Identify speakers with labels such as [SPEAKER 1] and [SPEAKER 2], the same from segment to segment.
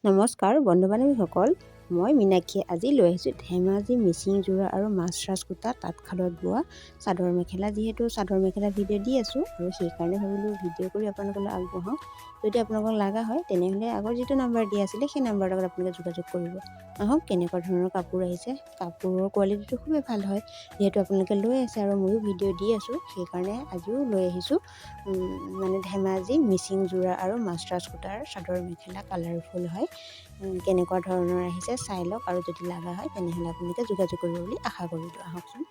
[SPEAKER 1] নমস্কাৰ বন্ধু বান্ধৱীসকল, মই মীনাক্ষী আজি লৈ আহিছোঁ ধেমাজি মিচিং যোৰা আৰু মাছৰাজ সূতা তাঁতশালত বোৱা চাদৰ মেখেলা। যিহেতু চাদৰ মেখেলা ভিডিঅ' দি আছোঁ আৰু সেইকাৰণে ভাবিলোঁ ভিডিঅ' কৰি আপোনালোকলৈ আগবঢ়াওঁ। যদি আপোনালোকক লগা হয় তেনেহ'লে আগৰ যিটো নাম্বাৰ দিয়া আছিলে সেই নাম্বাৰৰ লগত আপোনালোকে যোগাযোগ কৰিব। আহক কেনেকুৱা ধৰণৰ কাপোৰ আহিছে। কাপোৰৰ কোৱালিটিটো খুবেই ভাল হয়, যিহেতু আপোনালোকে লৈ আছে আৰু ময়ো ভিডিঅ' দি আছোঁ, সেইকাৰণে আজিও লৈ আহিছোঁ ধেমাজি মিচিং যোৰা আৰু মাছৰাজ সূতাৰ চাদৰ মেখেলা। কালাৰফুল হয়, কেনেকুৱা ধৰণৰ আহিছে চাই লওক, আৰু যদি লগা হয় তেনেহ'লে আপোনালোকে যোগাযোগ কৰিব বুলি আশা কৰিলোঁ। আহকচোন।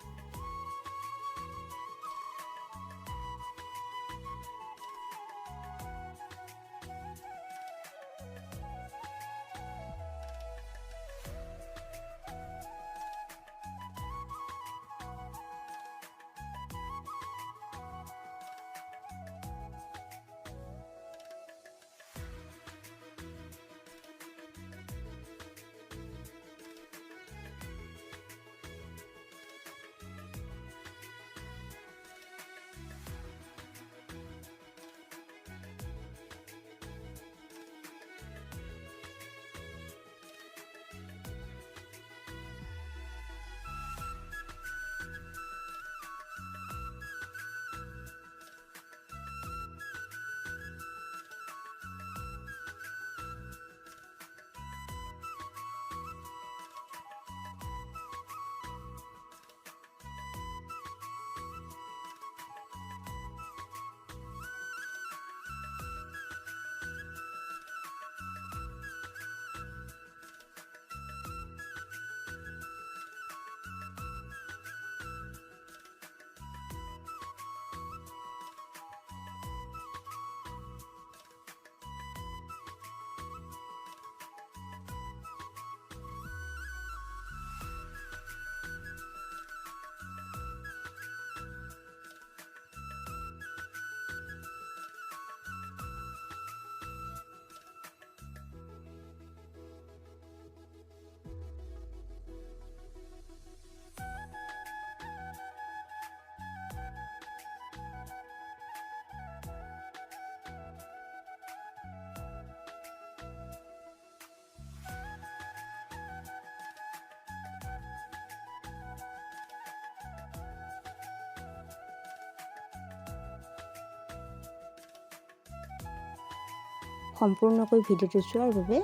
[SPEAKER 1] সম্পূৰ্ণকৈ ভিডিঅ'টো চোৱাৰ বাবে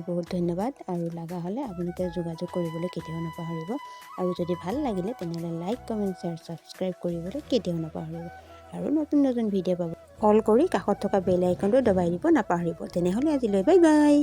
[SPEAKER 1] বহুত ধন্যবাদ। আৰু লগা হ'লে আপোনালোকে যোগাযোগ কৰিবলৈ কেতিয়াও নাপাহৰিব। আৰু যদি ভাল লাগিলে তেনেহ'লে লাইক, কমেণ্ট, শ্বেয়াৰ, ছাবস্ক্ৰাইব কৰিবলৈ কেতিয়াও নাপাহৰিব। আৰু নতুন ভিডিঅ' পাব, কল কৰি কাষত থকা বেল আইকনটো দবাই দিব নাপাহৰিব। তেনেহ'লে আজিলৈ বাই বাই।